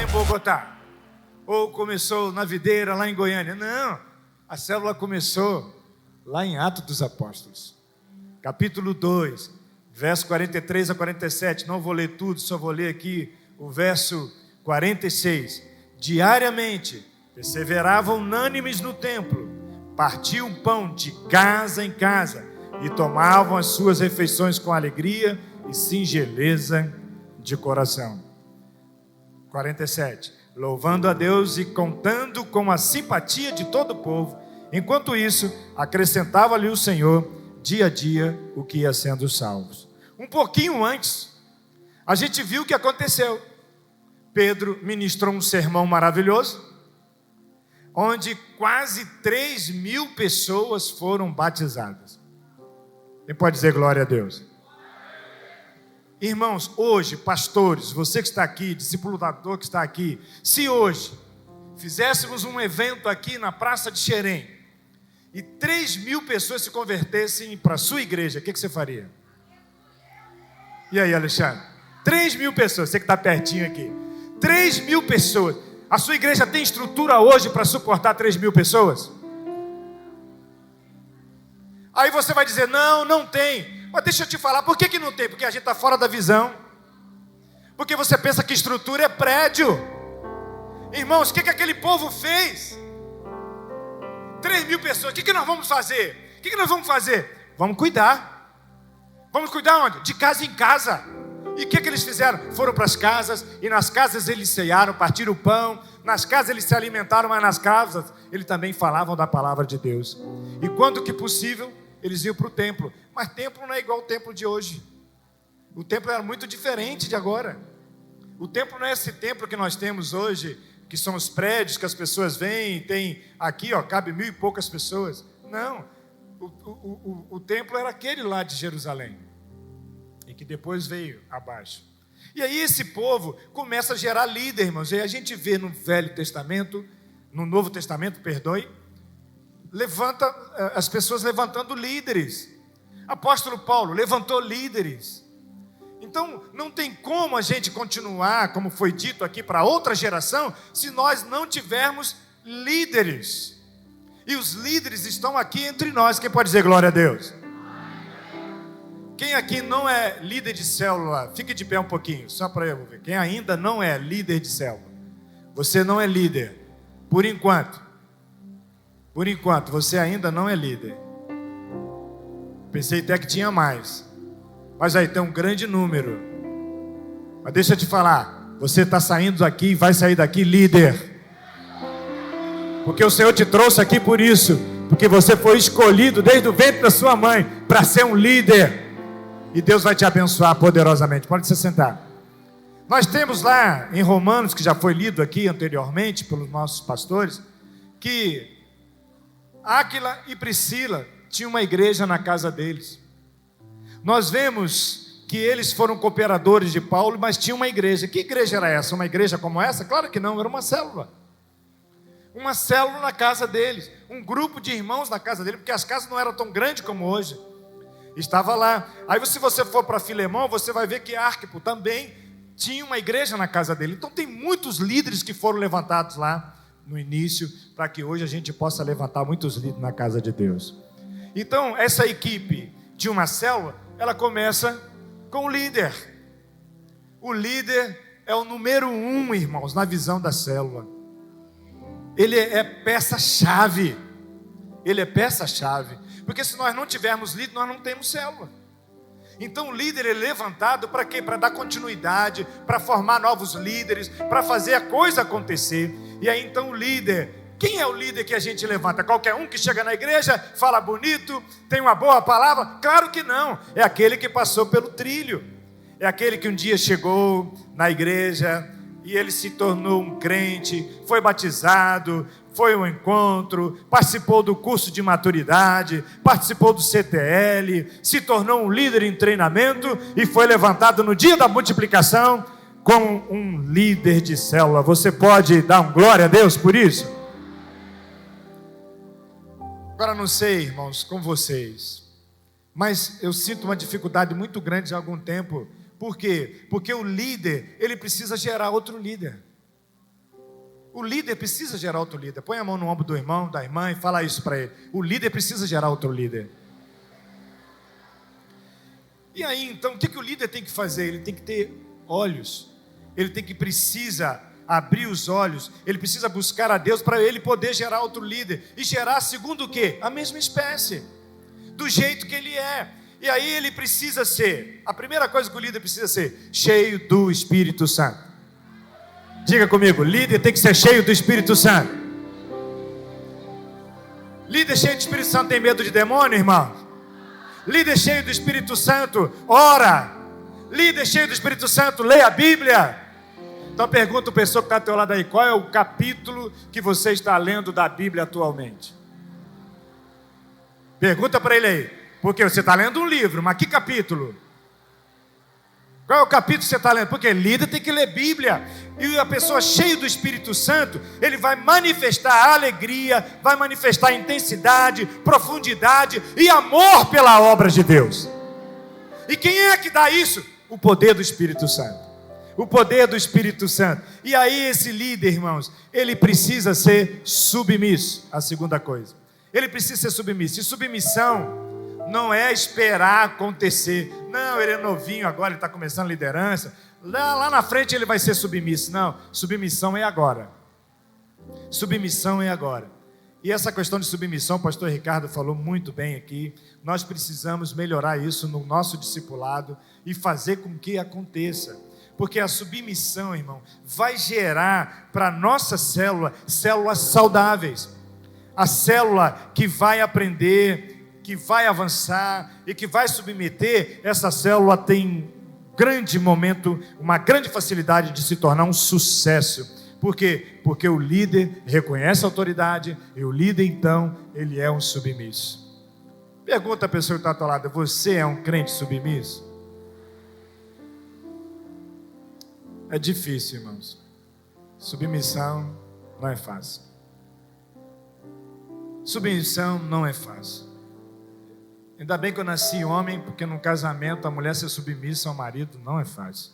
em Bogotá, ou começou na Videira, lá em Goiânia. Não, a célula começou lá em Atos dos Apóstolos, capítulo 2, verso 43 a 47. Não vou ler tudo, só vou ler aqui o verso 46. Diariamente perseveravam unânimes no templo, partiam pão de casa em casa e tomavam as suas refeições com alegria e singeleza de coração. 47. Louvando a Deus e contando com a simpatia de todo o povo. Enquanto isso, acrescentava-lhe o Senhor dia a dia o que ia sendo salvos. Um pouquinho antes, a gente viu o que aconteceu. Pedro ministrou um sermão maravilhoso, onde quase 3.000 pessoas foram batizadas. Quem pode dizer glória a Deus? Irmãos, hoje, pastores, você que está aqui, discipulador que está aqui, se hoje fizéssemos um evento aqui na Praça de Xerém e 3.000 pessoas se convertessem para a sua igreja, o que você faria? E aí, Alexandre? 3.000 pessoas, você que está pertinho aqui. 3.000 pessoas. A sua igreja tem estrutura hoje para suportar 3.000 pessoas? Aí você vai dizer, não tem. Mas deixa eu te falar, por que não tem? Porque a gente está fora da visão. Porque você pensa que estrutura é prédio. Irmãos, o que aquele povo fez? 3.000 pessoas, o que nós vamos fazer? O que nós vamos fazer? Vamos cuidar. Vamos cuidar onde? De casa em casa. E o que eles fizeram? Foram para as casas, e nas casas eles cearam, partiram o pão, nas casas eles se alimentaram, mas nas casas eles também falavam da palavra de Deus. E quando que possível, eles iam para o templo. Mas templo não é igual ao templo de hoje. O templo era muito diferente de agora. O templo não é esse templo que nós temos hoje, que são os prédios que as pessoas vêm, tem aqui, cabe 1.000 e poucas pessoas. Não, o templo era aquele lá de Jerusalém, e que depois veio abaixo. E aí esse povo começa a gerar líder, irmãos. E a gente vê no Velho Testamento, no Novo Testamento, perdoe, as pessoas levantando líderes. Apóstolo Paulo levantou líderes. Então não tem como a gente continuar, como foi dito aqui para outra geração, se nós não tivermos líderes. E os líderes estão aqui entre nós. Quem pode dizer glória a Deus? Quem aqui não é líder de célula, fique de pé um pouquinho, só para eu ver. Quem ainda não é líder de célula, você não é líder, por enquanto. Por enquanto, você ainda não é líder. Pensei até que tinha mais. Mas aí tem um grande número. Mas deixa eu te falar, você está saindo daqui e vai sair daqui líder. Porque o Senhor te trouxe aqui por isso. Porque você foi escolhido desde o ventre da sua mãe para ser um líder. E Deus vai te abençoar poderosamente. Pode se sentar. Nós temos lá em Romanos, que já foi lido aqui anteriormente pelos nossos pastores, que Áquila e Priscila tinham uma igreja na casa deles. Nós vemos que eles foram cooperadores de Paulo, mas tinha uma igreja. Que igreja era essa? Uma igreja como essa? Claro que não, era uma célula. Uma célula na casa deles. Um grupo de irmãos na casa deles, porque as casas não eram tão grandes como hoje. Estava lá. Aí se você for para Filemão, você vai ver que Arquipo também tinha uma igreja na casa dele. Então tem muitos líderes que foram levantados lá no início, para que hoje a gente possa levantar muitos líderes na casa de Deus. Então essa equipe de uma célula, ela começa com o líder. O líder é o número 1, irmãos, na visão da célula. Ele é peça-chave. Ele é peça-chave. Porque se nós não tivermos líder, nós não temos célula. Então o líder é levantado para quê? Para dar continuidade, para formar novos líderes, para fazer a coisa acontecer. E aí então o líder, quem é o líder que a gente levanta? Qualquer um que chega na igreja, fala bonito, tem uma boa palavra? Claro que não, é aquele que passou pelo trilho. É aquele que um dia chegou na igreja e ele se tornou um crente, foi batizado, foi um encontro, participou do curso de maturidade, participou do CTL, se tornou um líder em treinamento e foi levantado no dia da multiplicação como um líder de célula. Você pode dar um glória a Deus por isso? Agora não sei, irmãos, com vocês, mas eu sinto uma dificuldade muito grande há algum tempo. Por quê? Porque o líder, ele precisa gerar outro líder. O líder precisa gerar outro líder. Põe a mão no ombro do irmão, da irmã e fala isso para ele. O líder precisa gerar outro líder. E aí, então, o que o líder tem que fazer? Ele tem que ter olhos. Ele precisa abrir os olhos. Ele precisa buscar a Deus para ele poder gerar outro líder. E gerar segundo o quê? A mesma espécie. Do jeito que ele é. E aí ele precisa ser, a primeira coisa que o líder precisa ser, cheio do Espírito Santo. Diga comigo, líder tem que ser cheio do Espírito Santo. Líder cheio do Espírito Santo tem medo de demônio, irmão? Líder cheio do Espírito Santo, ora. Líder cheio do Espírito Santo, leia a Bíblia. Então pergunta a pessoa que está ao teu lado aí, qual é o capítulo que você está lendo da Bíblia atualmente? Pergunta para ele aí. Porque você está lendo um livro, mas que capítulo? Qual é o capítulo que você está lendo? Porque líder tem que ler Bíblia. E a pessoa cheia do Espírito Santo, ele vai manifestar alegria, vai manifestar intensidade, profundidade e amor pela obra de Deus. E quem é que dá isso? O poder do Espírito Santo. O poder do Espírito Santo. E aí esse líder, irmãos, ele precisa ser submisso. A segunda coisa. Ele precisa ser submisso. E submissão não é esperar acontecer. Não, ele é novinho agora, ele está começando a liderança. Lá na frente ele vai ser submisso. Não, submissão é agora. Submissão é agora. E essa questão de submissão, o pastor Ricardo falou muito bem aqui. Nós precisamos melhorar isso no nosso discipulado e fazer com que aconteça. Porque a submissão, irmão, vai gerar para a nossa célula, células saudáveis. A célula que vai aprender, que vai avançar e que vai submeter, essa célula tem grande momento, uma grande facilidade de se tornar um sucesso. Por quê? Porque o líder reconhece a autoridade e o líder, então, ele é um submisso. Pergunta a pessoa que está ao teu lado, você é um crente submisso? É difícil, irmãos. Submissão não é fácil. Submissão não é fácil. Ainda bem que eu nasci homem, porque no casamento a mulher ser submissa ao marido não é fácil.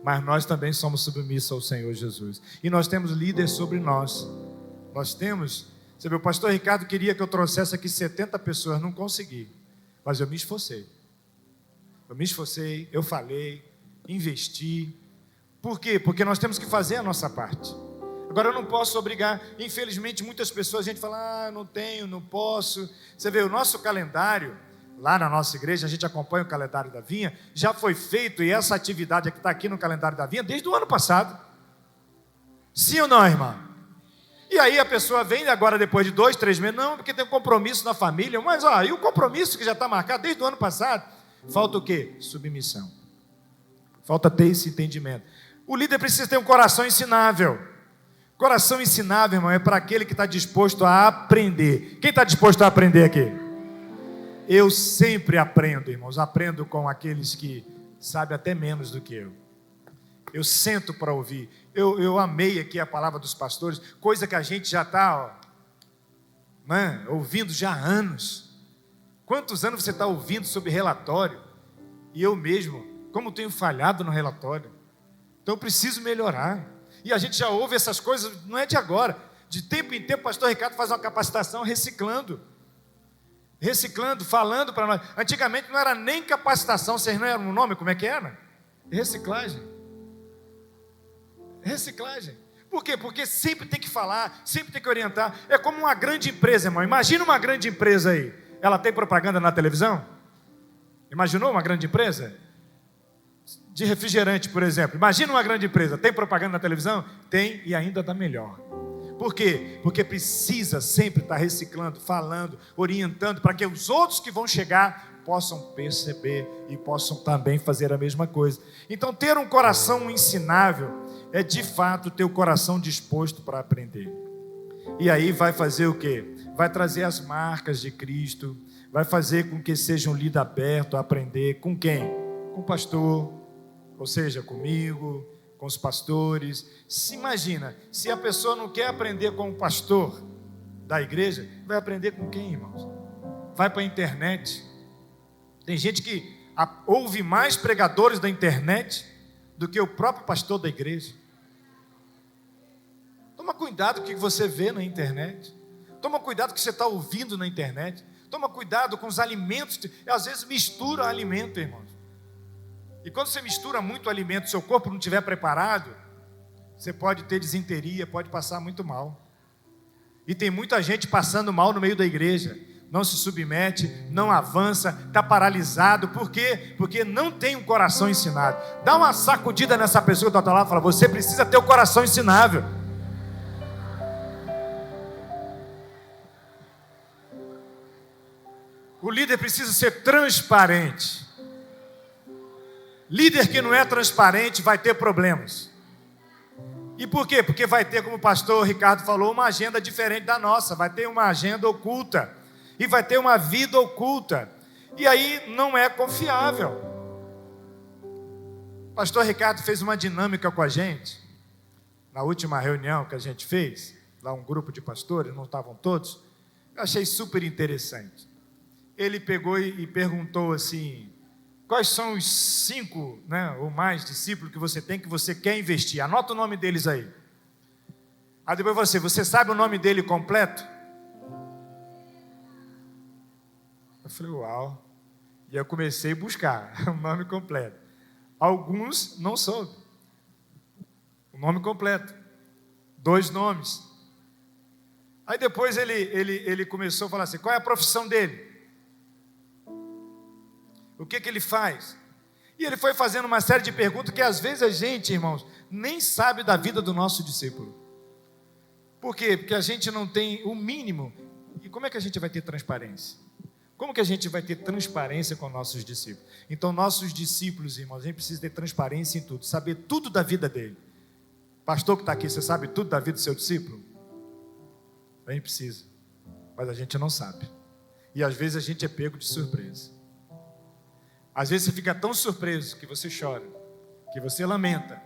Mas nós também somos submissos ao Senhor Jesus. E nós temos líderes sobre nós. Nós temos, você vê, o pastor Ricardo queria que eu trouxesse aqui 70 pessoas, não consegui. Mas eu me esforcei. Eu falei, investi. Por quê? Porque nós temos que fazer a nossa parte. Agora eu não posso obrigar, infelizmente muitas pessoas, a gente fala, não tenho, não posso. Você vê, o nosso calendário, lá na nossa igreja, a gente acompanha o calendário da Vinha, já foi feito, e essa atividade que está aqui no calendário da Vinha, desde o ano passado. Sim ou não, irmã? E aí a pessoa vem agora depois de 2, 3 meses, não, porque tem um compromisso na família, mas e o compromisso que já está marcado desde o ano passado? Falta o quê? Submissão. Falta ter esse entendimento. O líder precisa ter um coração ensinável. Coração ensinável, irmão, é para aquele que está disposto a aprender. Quem está disposto a aprender aqui? Eu sempre aprendo, irmãos. Aprendo com aqueles que sabem até menos do que eu. Eu sento para ouvir. Eu amei aqui a palavra dos pastores, coisa que a gente já está ouvindo já há anos. Quantos anos você está ouvindo sobre relatório? E eu mesmo, como tenho falhado no relatório. Então eu preciso melhorar. E a gente já ouve essas coisas, não é de agora. De tempo em tempo, o pastor Ricardo faz uma capacitação reciclando, falando para nós. Antigamente não era nem capacitação, vocês não eram o nome, como é que era? Reciclagem. Por quê? Porque sempre tem que falar, sempre tem que orientar. É como uma grande empresa, irmão. Imagina uma grande empresa aí. Ela tem propaganda na televisão? Imaginou uma grande empresa? De refrigerante, por exemplo. Imagina uma grande empresa, tem propaganda na televisão? Tem, e ainda dá melhor. Por quê? Porque precisa sempre estar reciclando, falando, orientando, para que os outros que vão chegar possam perceber e possam também fazer a mesma coisa. Então, ter um coração ensinável é de fato ter o coração disposto para aprender. E aí vai fazer o quê? Vai trazer as marcas de Cristo, vai fazer com que seja um líder aberto a aprender. Com quem? Com o pastor, ou seja, comigo, com os pastores. Se imagina, se a pessoa não quer aprender com o pastor da igreja, vai aprender com quem, irmãos? Vai para a internet. Tem gente que ouve mais pregadores da internet do que o próprio pastor da igreja. Toma cuidado com o que você vê na internet. Toma cuidado com o que você está ouvindo na internet. Toma cuidado com os alimentos. Às vezes mistura alimento, irmãos. E quando você mistura muito alimento, seu corpo não estiver preparado, você pode ter disenteria, pode passar muito mal. E tem muita gente passando mal no meio da igreja. Não se submete, não avança, está paralisado. Por quê? Porque não tem um coração ensinado. Dá uma sacudida nessa pessoa que está lá e fala: você precisa ter o coração ensinável. O líder precisa ser transparente. Líder que não é transparente vai ter problemas. E por quê? Porque vai ter, como o pastor Ricardo falou, uma agenda diferente da nossa. Vai ter uma agenda oculta. E vai ter uma vida oculta. E aí não é confiável. O pastor Ricardo fez uma dinâmica com a gente. Na última reunião que a gente fez, lá um grupo de pastores, não estavam todos. Eu achei super interessante. Ele pegou e perguntou assim: quais são os 5, ou mais discípulos que você quer investir? Anota o nome deles aí. Aí depois você sabe o nome dele completo? Eu falei: uau. E eu comecei a buscar o nome completo. Alguns não soube o nome completo. 2 nomes. Aí depois ele começou a falar assim: qual é a profissão dele? O que ele faz? E ele foi fazendo uma série de perguntas que às vezes a gente, irmãos, nem sabe da vida do nosso discípulo. Por quê? Porque a gente não tem o mínimo. E como é que a gente vai ter transparência? Como que a gente vai ter transparência com nossos discípulos? Então, nossos discípulos, irmãos, a gente precisa ter transparência em tudo, saber tudo da vida dele. Pastor que está aqui, você sabe tudo da vida do seu discípulo? A gente precisa, mas a gente não sabe. E às vezes a gente é pego de surpresa. Às vezes você fica tão surpreso que você chora, que você lamenta.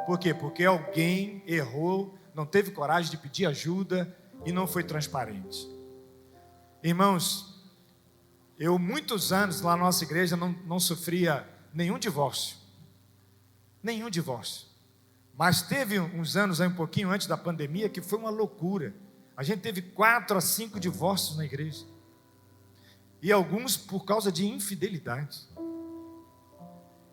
Por quê? Porque alguém errou, não teve coragem de pedir ajuda e não foi transparente. Irmãos, eu muitos anos lá na nossa igreja não sofria nenhum divórcio. Nenhum divórcio. Mas teve uns anos aí, um pouquinho antes da pandemia, que foi uma loucura. A gente teve 4 a 5 divórcios na igreja. E alguns por causa de infidelidade.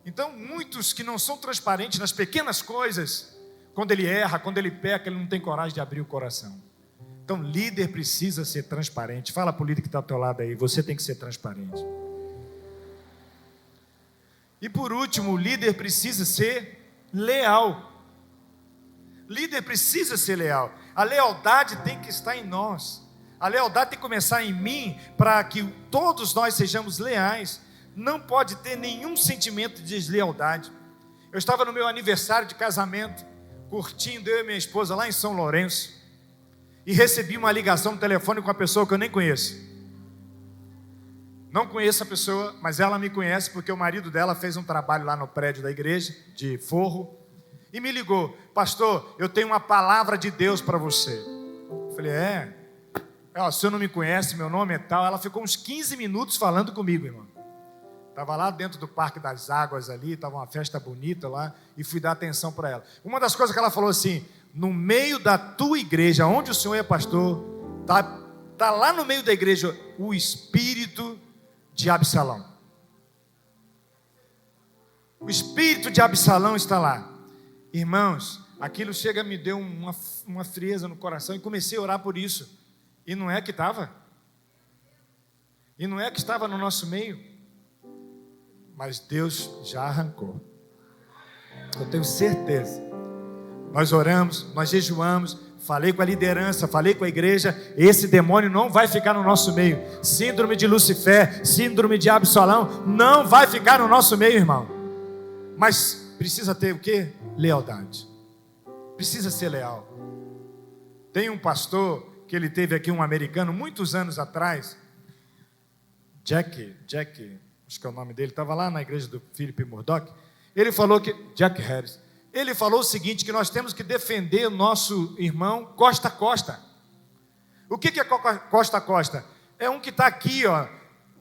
Então, muitos que não são transparentes nas pequenas coisas, quando ele erra, quando ele peca, ele não tem coragem de abrir o coração. Então, líder precisa ser transparente. Fala para o líder que está ao teu lado aí: você tem que ser transparente. E por último, o líder precisa ser leal. Líder precisa ser leal. A lealdade tem que estar em nós. A lealdade tem que começar em mim, para que todos nós sejamos leais. Não pode ter nenhum sentimento de deslealdade. Eu estava no meu aniversário de casamento, curtindo, eu e minha esposa lá em São Lourenço, e recebi uma ligação no telefone com uma pessoa que eu nem conheço. Não conheço a pessoa, mas ela me conhece porque o marido dela fez um trabalho lá no prédio da igreja, de forro, e me ligou: pastor, eu tenho uma palavra de Deus para você. Eu falei: o senhor não me conhece, meu nome é tal. Ela ficou uns 15 minutos falando comigo, irmão. Estava lá dentro do Parque das Águas ali, estava uma festa bonita lá, e fui dar atenção para ela. Uma das coisas que ela falou assim: no meio da tua igreja, onde o senhor é pastor, tá lá no meio da igreja o espírito de Absalão. O espírito de Absalão está lá. Irmãos, aquilo me deu uma frieza no coração, e comecei a orar por isso. E não é que estava? E não é que estava no nosso meio? Mas Deus já arrancou. Eu tenho certeza. Nós oramos, nós jejuamos, falei com a liderança, falei com a igreja. Esse demônio não vai ficar no nosso meio. Síndrome de Lucifer, síndrome de Absalão, não vai ficar no nosso meio, irmão. Mas precisa ter o quê? Lealdade. Precisa ser leal. Tem um pastor que ele teve aqui, um americano, muitos anos atrás. Jack, acho que é o nome dele, estava lá na igreja do Philip Murdoch. Ele falou que, Jack Harris, ele falou o seguinte: que nós temos que defender o nosso irmão costa a costa. O que é costa a costa? É um que está aqui, ó.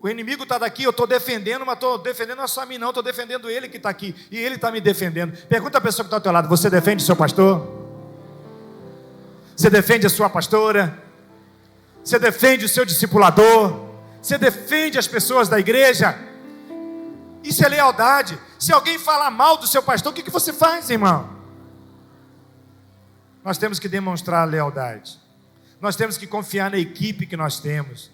O inimigo está daqui, eu estou defendendo, mas estou defendendo não é só a mim não, estou defendendo ele que está aqui, e ele está me defendendo. Pergunta a pessoa que está ao teu lado: você defende seu pastor? Você defende a sua pastora? Você defende o seu discipulador? Você defende as pessoas da igreja? Isso é lealdade. Se alguém falar mal do seu pastor, o que você faz, irmão? Nós temos que demonstrar lealdade. Nós temos que confiar na equipe que nós temos.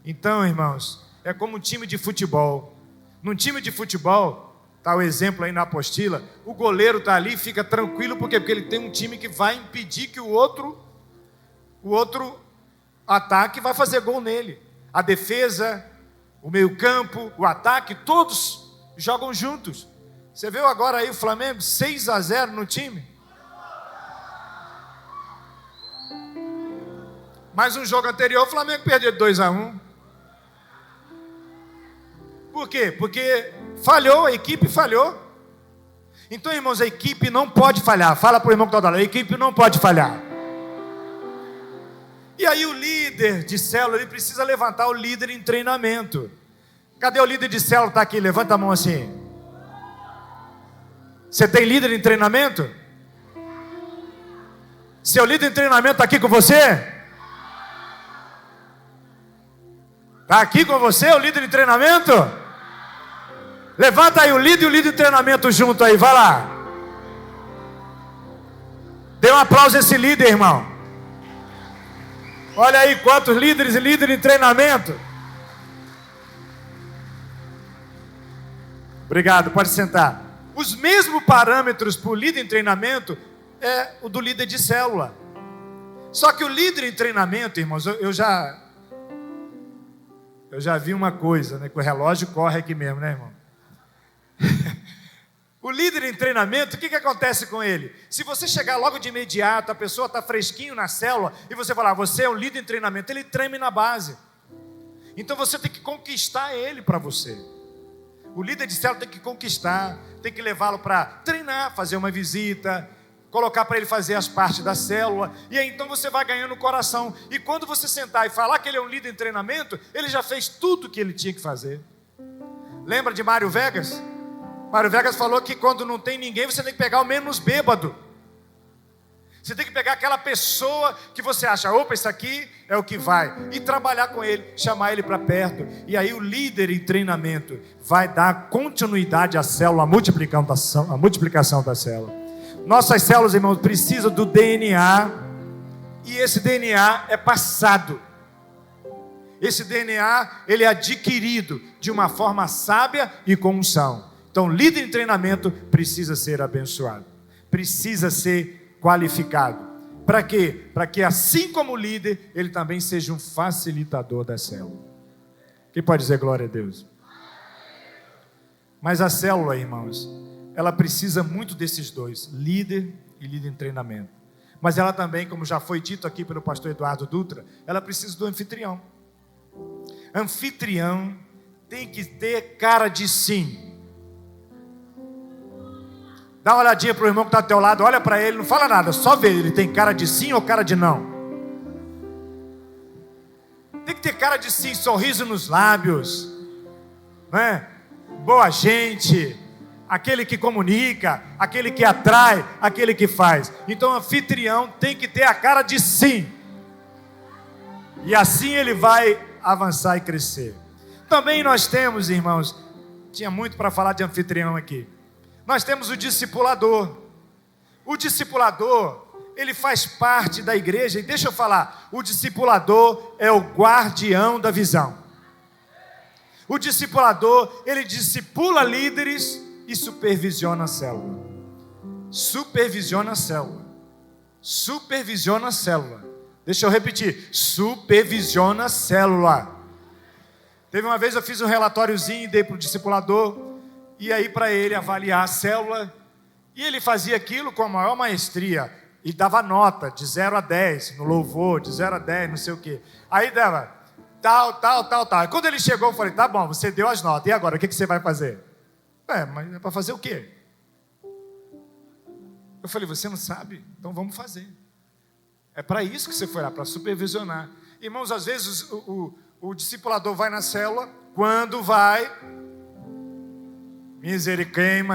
Então, irmãos, é como um time de futebol. Num time de futebol, está o exemplo aí na apostila, o goleiro está ali e fica tranquilo, por quê? Porque ele tem um time que vai impedir que o outro ataque vai fazer gol nele. A defesa, o meio-campo, o ataque, todos jogam juntos. Você viu agora aí o Flamengo 6-0 no time? Mas um jogo anterior o Flamengo perdeu 2-1. Por quê? Porque falhou, a equipe falhou. Então, irmãos, a equipe não pode falhar. Fala para o irmão que está do lado, a equipe não pode falhar. E aí o líder de célula, ele precisa levantar o líder em treinamento. Cadê o líder de célula? Está aqui, levanta a mão assim. Você tem líder em treinamento? Seu líder em treinamento está aqui com você? Está aqui com você o líder em treinamento? Levanta aí o líder e o líder em treinamento junto aí, vai lá. Dê um aplauso a esse líder, irmão. Olha aí quantos líderes e líderes em treinamento. Obrigado, pode sentar. Os mesmos parâmetros para o líder em treinamento é o do líder de célula. Só que o líder em treinamento, irmãos, eu já vi uma coisa, né? Que o relógio corre aqui mesmo, né, irmão? O líder em treinamento, o que acontece com ele? Se você chegar logo de imediato, a pessoa está fresquinho na célula, e você falar, você é um líder em treinamento, ele treme na base. Então você tem que conquistar ele para você. O líder de célula tem que conquistar, tem que levá-lo para treinar, fazer uma visita, colocar para ele fazer as partes da célula, e aí então você vai ganhando o coração. E quando você sentar e falar que ele é um líder em treinamento, ele já fez tudo o que ele tinha que fazer. Lembra de Mário Vegas? Mário Vegas falou que quando não tem ninguém, você tem que pegar o menos bêbado. Você tem que pegar aquela pessoa que você acha, opa, isso aqui é o que vai, e trabalhar com ele, chamar ele para perto. E aí o líder em treinamento vai dar continuidade à célula, a multiplicação da célula. Nossas células, irmãos, precisam do DNA, e esse DNA é passado. Esse DNA, ele é adquirido de uma forma sábia e com unção. Então, líder em treinamento precisa ser abençoado, precisa ser qualificado. Para quê? Para que assim como líder, ele também seja um facilitador da célula. Quem pode dizer glória a Deus? Mas a célula, irmãos, ela precisa muito desses dois, líder e líder em treinamento. Mas ela também, como já foi dito aqui pelo pastor Eduardo Dutra, ela precisa do anfitrião. Anfitrião tem que ter cara de sim. Dá uma olhadinha para o irmão que está ao teu lado, olha para ele, não fala nada, só vê, ele tem cara de sim ou cara de não? Tem que ter cara de sim, sorriso nos lábios, né? Boa gente, aquele que comunica, aquele que atrai, aquele que faz. Então o anfitrião tem que ter a cara de sim, e assim ele vai avançar e crescer. Também nós temos, irmãos, tinha muito para falar de anfitrião aqui. Nós temos o discipulador. O discipulador, ele faz parte da igreja. E deixa eu falar, o discipulador é o guardião da visão. O discipulador, ele discipula líderes e supervisiona a célula. Supervisiona a célula. Supervisiona a célula. Deixa eu repetir, supervisiona a célula. Teve uma vez eu fiz um relatóriozinho e dei para o discipulador. E aí para ele avaliar a célula, e ele fazia aquilo com a maior maestria, e dava nota de 0 a 10, no louvor, de 0 a 10, não sei o quê. Aí dava tal. E quando ele chegou, eu falei, tá bom, você deu as notas, e agora, o que você vai fazer? Mas é para fazer o quê? Eu falei, você não sabe? Então vamos fazer. É para isso que você foi lá, para supervisionar. Irmãos, às vezes o discipulador vai na célula, quando vai...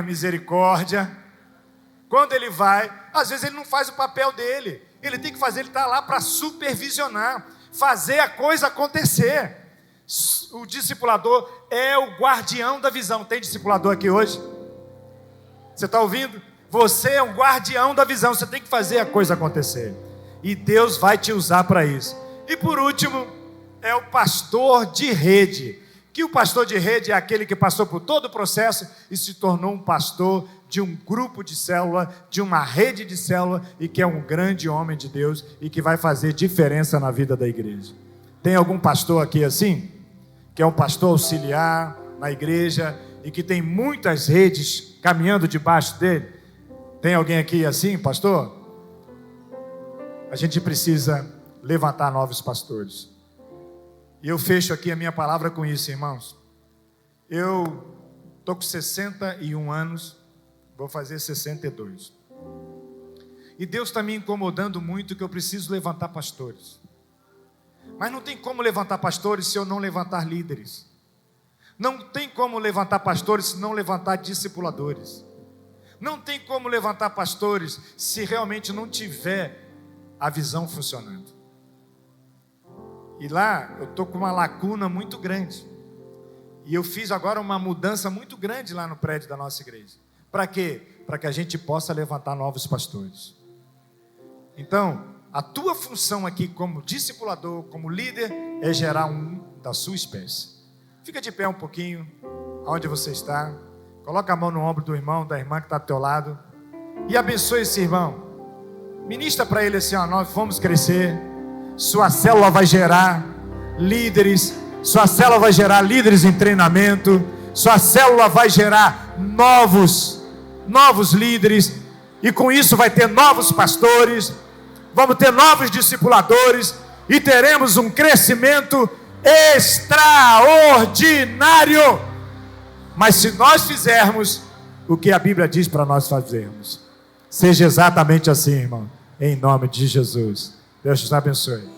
misericórdia. Quando ele vai, às vezes ele não faz o papel dele. Ele tem que fazer, ele está lá para supervisionar, fazer a coisa acontecer. O discipulador é o guardião da visão. Tem discipulador aqui hoje? Você está ouvindo? Você é um guardião da visão, você tem que fazer a coisa acontecer. E Deus vai te usar para isso. E por último, é o pastor de rede. Que o pastor de rede é aquele que passou por todo o processo e se tornou um pastor de um grupo de célula, de uma rede de célula, e que é um grande homem de Deus e que vai fazer diferença na vida da igreja. Tem algum pastor aqui assim? Que é um pastor auxiliar na igreja e que tem muitas redes caminhando debaixo dele? Tem alguém aqui assim, pastor? A gente precisa levantar novos pastores. E eu fecho aqui a minha palavra com isso, irmãos. Eu estou com 61 anos, vou fazer 62. E Deus está me incomodando muito que eu preciso levantar pastores. Mas não tem como levantar pastores se eu não levantar líderes. Não tem como levantar pastores se não levantar discipuladores. Não tem como levantar pastores se realmente não tiver a visão funcionando. E lá eu estou com uma lacuna muito grande. E eu fiz agora uma mudança muito grande lá no prédio da nossa igreja. Para quê? Para que a gente possa levantar novos pastores. Então, a tua função aqui como discipulador, como líder, é gerar um da sua espécie. Fica de pé um pouquinho, onde você está. Coloca a mão no ombro do irmão, da irmã que está ao teu lado. E abençoe esse irmão. Ministra para ele assim, ó, nós vamos crescer. Sua célula vai gerar líderes. Sua célula vai gerar líderes em treinamento. Sua célula vai gerar novos líderes. E com isso vai ter novos pastores. Vamos ter novos discipuladores. E teremos um crescimento extraordinário. Mas se nós fizermos o que a Bíblia diz para nós fazermos, seja exatamente assim, irmão, em nome de Jesus. Deus te abençoe.